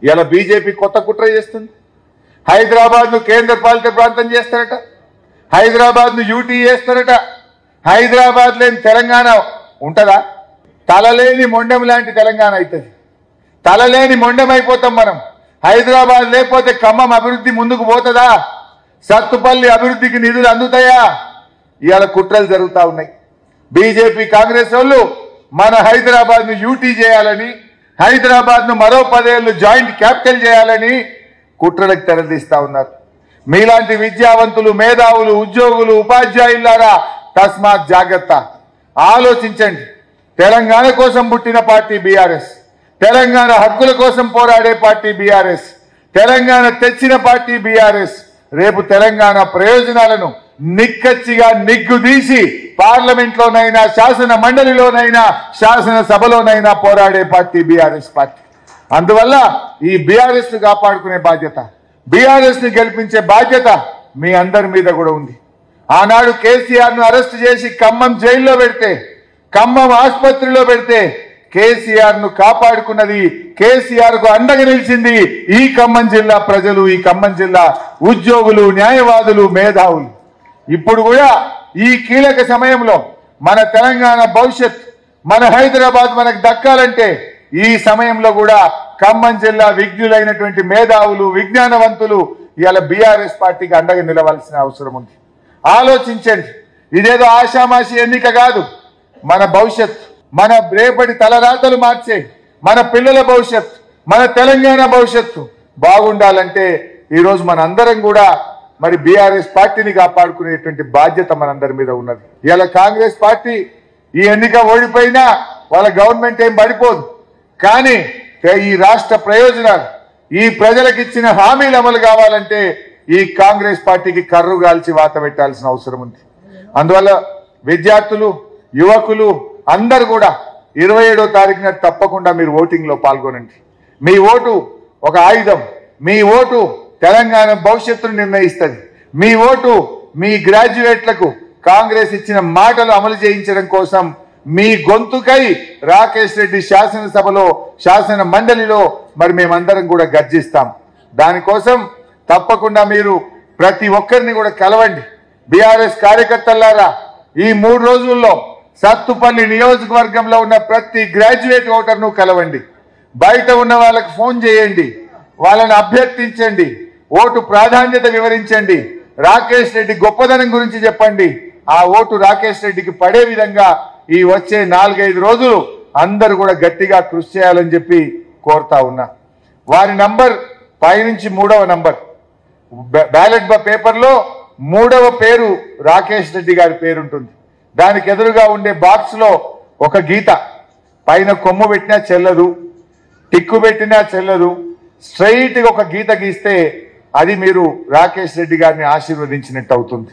ఇలా బీజేపీ కొత్త కుట్ర చేస్తుంది. హైదరాబాద్ను కేంద్ర పాలిత ప్రాంతం చేస్తారట, హైదరాబాద్ను యూటీ చేస్తారట. హైదరాబాద్ లేని తెలంగాణ ఉంటుందా? తలలేని మొండం లాంటి తెలంగాణ అవుతుంది. తలలేని మొండం అయిపోతాం మనం. హైదరాబాద్ లేకపోతే ఖమ్మం అభివృద్ధి ముందుకు పోతుందా? సత్తుపల్లి అభివృద్ధికి నిధులు అందుతాయా? ఇవాళ కుట్రలు జరుగుతూ ఉన్నాయి. బీజేపీ కాంగ్రెస్ వాళ్ళు మన హైదరాబాద్ను యూటీ చేయాలని, హైదరాబాద్ను మరో 10 ఏళ్లు జాయింట్ క్యాపిటల్ చేయాలని కుట్రలకు తెరదీస్తా ఉన్నారు. మీలాంటి విద్యావంతులు, మేధావులు, ఉద్యోగులు, ఉపాధ్యాయులారా తస్మాత్ జాగ్రత్త. ఆలోచించండి. తెలంగాణ కోసం పుట్టిన పార్టీ బీఆర్ఎస్, తెలంగాణ హక్కుల కోసం పోరాడే పార్టీ బీఆర్ఎస్, తెలంగాణ తెచ్చిన పార్టీ బీఆర్ఎస్. రేపు తెలంగాణ ప్రయోజనాలను నిక్కచ్చిగా నిగ్గుదీసి పార్లమెంట్లోనైనా, శాసన మండలిలోనైనా, శాసనసభలోనైనా పోరాడే పార్టీ బీఆర్ఎస్ పార్టీ. అందువల్ల ఈ బీఆర్ఎస్ ను కాపాడుకునే బాధ్యత, బీఆర్ఎస్ ని గెలిపించే బాధ్యత మీ అందరి మీద కూడా ఉంది. ఆనాడు కేసీఆర్ ను అరెస్ట్ చేసి ఖమ్మం జైల్లో పెడితే, ఖమ్మం ఆసుపత్రిలో పెడితే కేసీఆర్ ను కాపాడుకున్నది, కేసీఆర్ కు అండగా నిలిచింది ఈ ఖమ్మం జిల్లా ప్రజలు, ఈ ఖమ్మం జిల్లా ఉద్యోగులు, న్యాయవాదులు, మేధావులు. ఇప్పుడు కూడా ఈ కీలక సమయంలో మన తెలంగాణ భవిష్యత్, మన హైదరాబాద్ మనకు దక్కాలంటే ఈ సమయంలో కూడా ఖమ్మం జిల్లా విజ్ఞులైనటువంటి మేధావులు, విజ్ఞానవంతులు ఇవాళ బీఆర్ఎస్ పార్టీకి అండగా నిలవాల్సిన అవసరం ఉంది. ఆలోచించండి. ఇదేదో ఆషామాషి ఎన్నిక కాదు. మన భవిష్యత్, మన రేపటి తలరాతలు మార్చే మన పిల్లల భవిష్యత్, మన తెలంగాణ భవిష్యత్తు బాగుండాలంటే ఈరోజు మన అందరం కూడా మరి బీఆర్ఎస్ పార్టీని కాపాడుకునేటువంటి బాధ్యత మనందరి మీద ఉన్నది. ఇవాళ కాంగ్రెస్ పార్టీ ఈ ఎన్నిక ఓడిపోయినా వాళ్ళ గవర్నమెంట్ ఏం పడిపోదు. కానీ ఈ రాష్ట్ర ప్రయోజనాలు, ఈ ప్రజలకు ఇచ్చిన హామీలు అమలు కావాలంటే ఈ కాంగ్రెస్ పార్టీకి కర్రు గాల్చి వాత పెట్టాల్సిన అవసరం ఉంది. అందువల్ల విద్యార్థులు, యువకులు అందరు కూడా 27వ తారీఖున తప్పకుండా మీరు ఓటింగ్ లో పాల్గొనండి. మీ ఓటు ఒక ఆయుధం. మీ ఓటు తెలంగాణ భవిష్యత్తును నిర్ణయిస్తుంది. మీ ఓటు మీ గ్రాడ్యుయేట్లకు కాంగ్రెస్ ఇచ్చిన మాటలు అమలు చేయించడం కోసం మీ గొంతుకై రాకేష్ రెడ్డి శాసనసభలో, శాసన మండలిలో మరి మేమందరం కూడా గర్జిస్తాం. దానికోసం తప్పకుండా మీరు ప్రతి ఒక్కరిని కూడా కలవండి. బీఆర్ఎస్ కార్యకర్తలారా ఈ 3 రోజుల్లో సత్తుపల్లి నియోజకవర్గంలో ఉన్న ప్రతి గ్రాడ్యుయేట్ ఓటర్ను కలవండి. బయట ఉన్న వాళ్ళకు ఫోన్ చేయండి, వాళ్ళని అభ్యర్థించండి, ఓటు ప్రాధాన్యత వివరించండి, రాకేష్ రెడ్డి గొప్పదనం గురించి చెప్పండి. ఆ ఓటు రాకేష్ రెడ్డికి పడే విధంగా ఈ వచ్చే 4-5 రోజులు అందరూ కూడా గట్టిగా కృషి చేయాలని చెప్పి కోరుతా ఉన్నా. వారి నంబర్ పైనుంచి 3వ నంబర్ బ్యాలెట్ పేపర్లో 3వ పేరు రాకేష్ రెడ్డి గారి పేరు ఉంటుంది. దానికి ఎదురుగా ఉండే బాక్స్ లో ఒక గీత, పైన కొమ్ము పెట్టినా చెల్లదు, టిక్కు పెట్టినా చెల్లదు, స్ట్రైట్ గా ఒక గీత గీస్తే అది మీరు రాకేష్ రెడ్డి గారిని ఆశీర్వదించినట్టు అవుతుంది.